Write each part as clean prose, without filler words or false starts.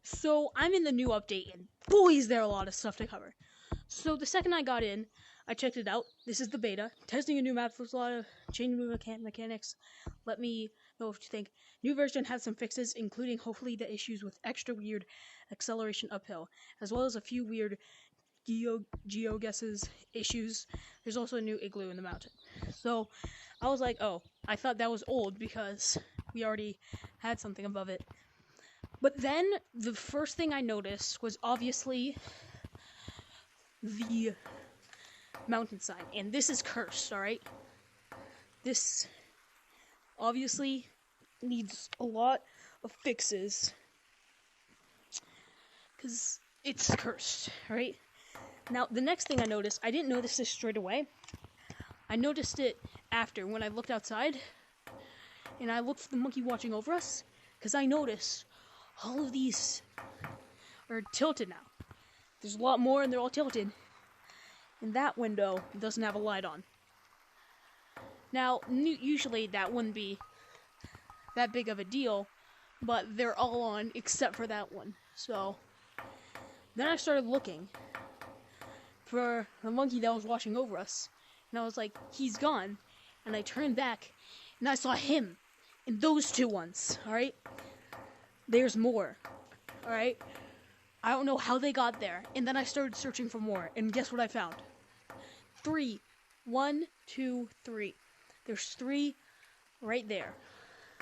So I'm in the new update, and boy, is there a lot of stuff to cover. So the second I got in, I checked it out. This is the beta. Testing a new map with a lot of change mechanics. Let me know what you think. New version has some fixes, including hopefully the issues with extra weird acceleration uphill, as well as a few weird GeoGuesses issues. There's also a new igloo in the mountain. So I was like, oh, I thought that was old because we already had something above it. But then the first thing I noticed was obviously the mountain sign, and this is cursed, alright? This obviously needs a lot of fixes because it's cursed, alright? Now, the next thing I noticed, I didn't notice this straight away. I noticed it after, when I looked outside, and I looked for the monkey watching over us, because I noticed all of these are tilted now. There's a lot more, and they're all tilted. And that window doesn't have a light on. Now, usually that wouldn't be that big of a deal, but they're all on except for that one. So, then I started looking for the monkey that was watching over us. And I was like, he's gone. And I turned back, and I saw him. And those two ones, alright? There's more, alright? I don't know how they got there. And then I started searching for more. And guess what I found? 3. 1, 2, 3. There's 3 right there.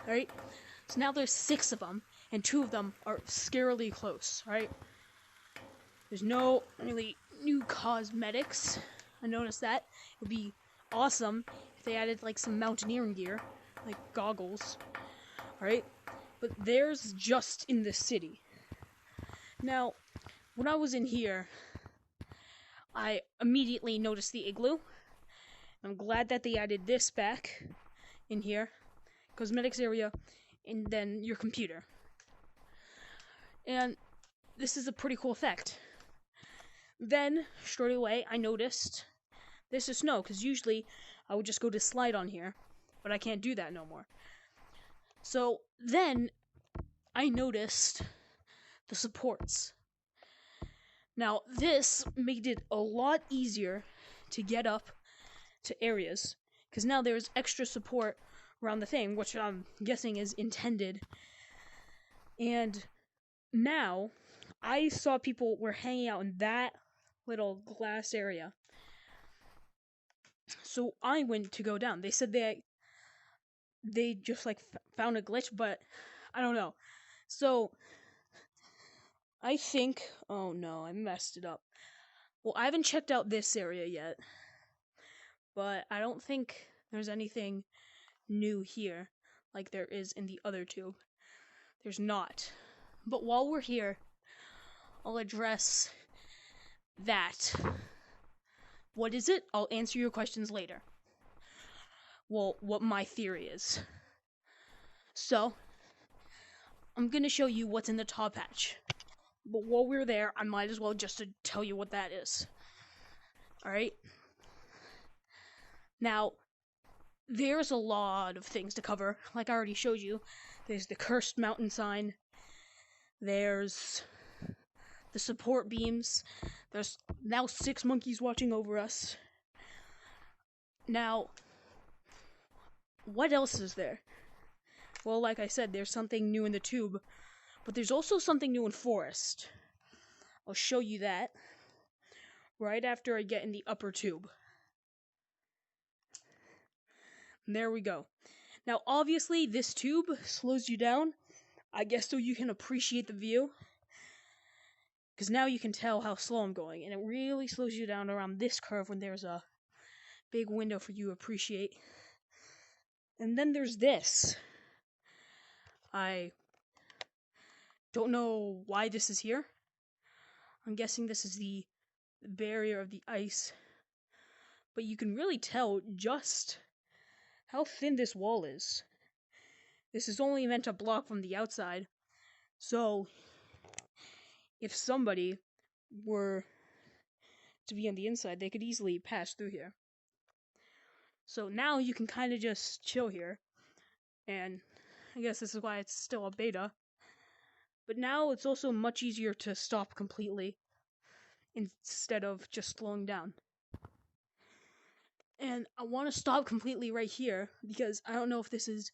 Alright? So now there's 6 of them. And 2 of them are scarily close, right? There's no really new cosmetics. I noticed that. It would be awesome if they added like some mountaineering gear. Like goggles. Alright? But there's just in the city. Now, when I was in here, I immediately noticed the igloo. I'm glad that they added this back in here. Cosmetics area, and then your computer. And this is a pretty cool effect. Then, straight away, I noticed this is snow, because usually I would just go to slide on here, but I can't do that no more. So, then, I noticed the supports. Now, this made it a lot easier to get up to areas, because now there's extra support around the thing, which I'm guessing is intended. And now, I saw people were hanging out in that little glass area. So I went to go down. They said they just like found a glitch, but I don't know. So I think, oh no, I messed it up. Well, I haven't checked out this area yet, but I don't think there's anything new here like there is in the other two. There's not. But while we're here, I'll address that. What is it? I'll answer your questions later. Well, what my theory is. So, I'm gonna show you what's in the top hatch. But while we're there, I might as well just tell you what that is. Alright? Now, there's a lot of things to cover. Like I already showed you. There's the cursed mountain sign. There's the support beams. There's now 6 monkeys watching over us. Now, what else is there? Well, like I said, there's something new in the tube. But there's also something new in forest. I'll show you that right after I get in the upper tube. And there we go. Now, obviously, this tube slows you down. I guess so you can appreciate the view. Because now you can tell how slow I'm going. And it really slows you down around this curve when there's a big window for you to appreciate. And then there's this. I don't know why this is here. I'm guessing this is the barrier of the ice. But you can really tell just how thin this wall is. This is only meant to block from the outside. So, if somebody were to be on the inside, they could easily pass through here. So now you can kind of just chill here. And I guess this is why it's still a beta. But now it's also much easier to stop completely instead of just slowing down. And I want to stop completely right here because I don't know if this is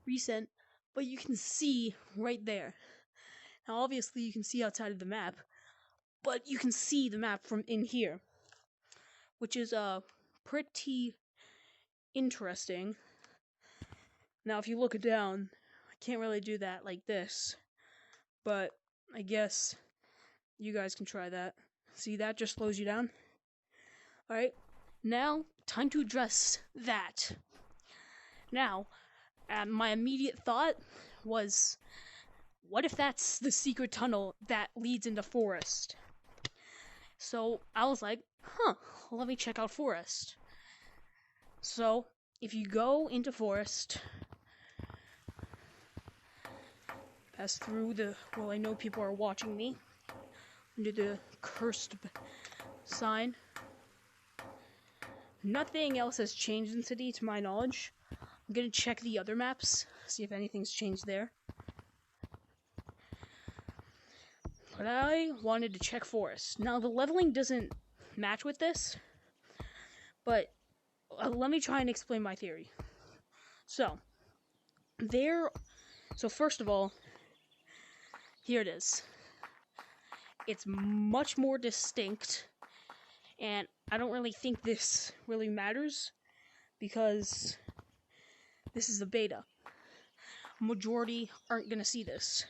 recent, but you can see right there. Now, obviously, you can see outside of the map, but you can see the map from in here, which is pretty interesting. Now, if you look down, I can't really do that like this, but I guess you guys can try that. See, that just slows you down. Alright, now, time to address that. Now, my immediate thought was, what if that's the secret tunnel that leads into forest? So I was like, let me check out forest. So if you go into forest, pass through well, I know people are watching me, under the cursed sign. Nothing else has changed in the city, to my knowledge. I'm gonna check the other maps, see if anything's changed there. But I wanted to check forest. Now, the leveling doesn't match with this, but let me try and explain my theory. So first of all, here it is. It's much more distinct, and I don't really think this really matters, because this is a beta. Majority aren't gonna see this.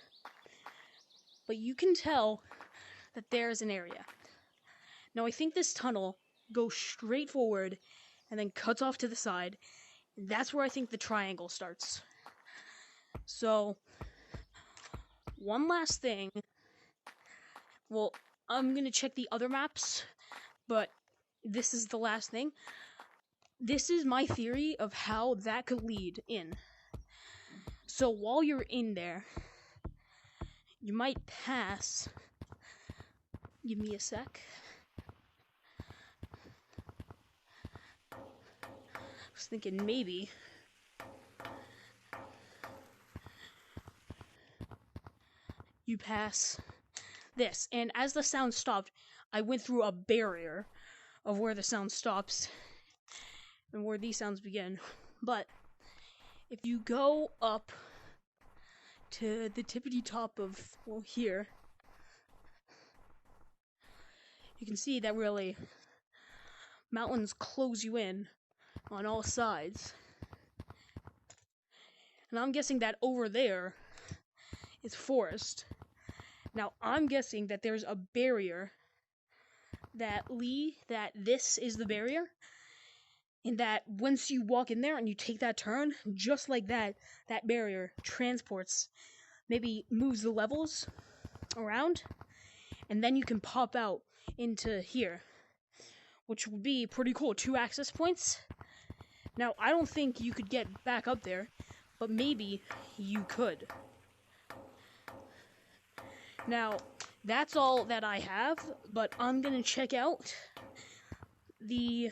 But you can tell that there's an area. Now, I think this tunnel goes straight forward and then cuts off to the side. And that's where I think the triangle starts. So, one last thing. Well, I'm gonna check the other maps, but this is the last thing. This is my theory of how that could lead in. So, while you're in there, you might pass. Give me a sec. I was thinking maybe you pass this. And as the sound stopped, I went through a barrier of where the sound stops and where these sounds begin. But if you go up to the tippity top of, well, here, you can see that really mountains close you in on all sides. And I'm guessing that over there is forest. Now, I'm guessing that there's a barrier that this is the barrier, and that once you walk in there and you take that turn, just like that barrier transports, maybe moves the levels around, and then you can pop out into here, which would be pretty cool. 2 access points. Now, I don't think you could get back up there, but maybe you could. Now, that's all that I have, but I'm gonna check out the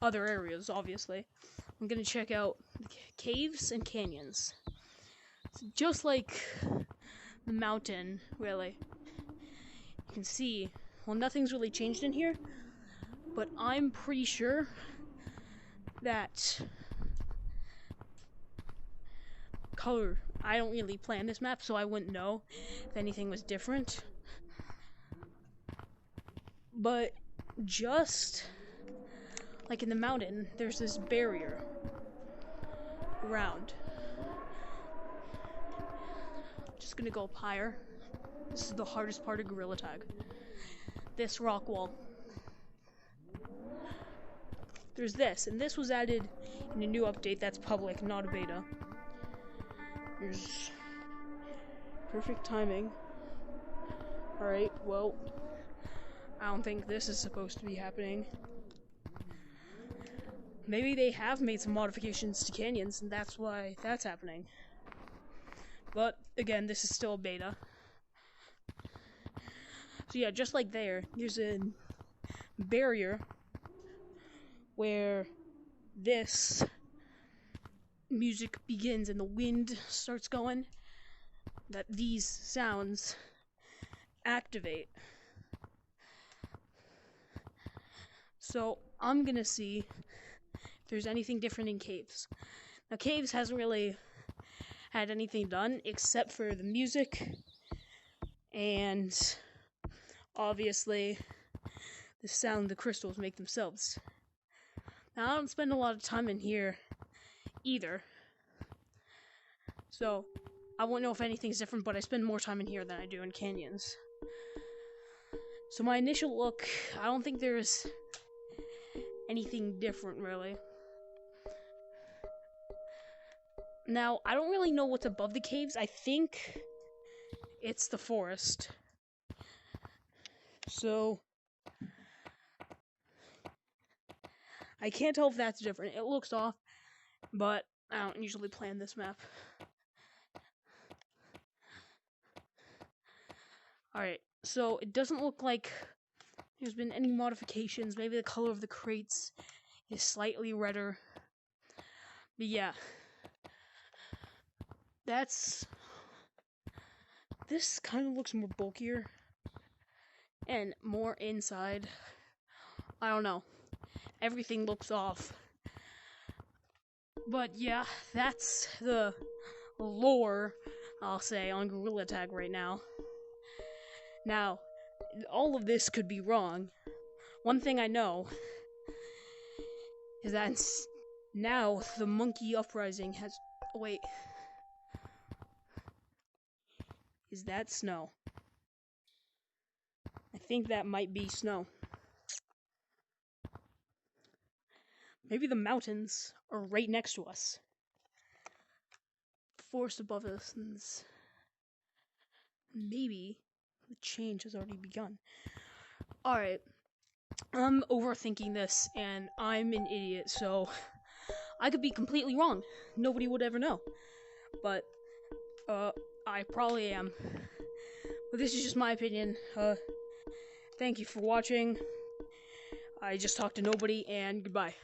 other areas, obviously. I'm gonna check out the caves and canyons. It's just like the mountain, really. You can see, well, nothing's really changed in here, but I'm pretty sure that color, I don't really plan this map, so I wouldn't know if anything was different. But just like in the mountain, there's this barrier around. Just gonna go up higher. This is the hardest part of Gorilla Tag. This rock wall. There's this, and this was added in a new update that's public, not a beta. Here's perfect timing. Alright, well, I don't think this is supposed to be happening. Maybe they have made some modifications to canyons, and that's why that's happening. But, again, this is still a beta. So yeah, just like there's a barrier where this music begins and the wind starts going. that these sounds activate. So I'm gonna see if there's anything different in caves. Now, caves hasn't really had anything done except for the music and obviously the sound the crystals make themselves. Now, I don't spend a lot of time in here either, so I won't know if anything's different, but I spend more time in here than I do in canyons. So my initial look, I don't think there's anything different, really. Now, I don't really know what's above the caves. I think it's the forest. So I can't tell if that's different. It looks off, but I don't usually plan this map. Alright, so it doesn't look like there's been any modifications. Maybe the color of the crates is slightly redder. But yeah, this kind of looks more bulkier and more inside. I don't know. Everything looks off. But yeah, that's the lore, I'll say, on Gorilla Tag right now. Now, all of this could be wrong. One thing I know is that now the monkey uprising has... Oh, wait. Is that snow? I think that might be snow. Maybe the mountains are right next to us. Forest above us, and maybe the change has already begun. Alright, I'm overthinking this, and I'm an idiot, so I could be completely wrong. Nobody would ever know. But, I probably am. But this is just my opinion. Thank you for watching. I just talked to nobody, and goodbye.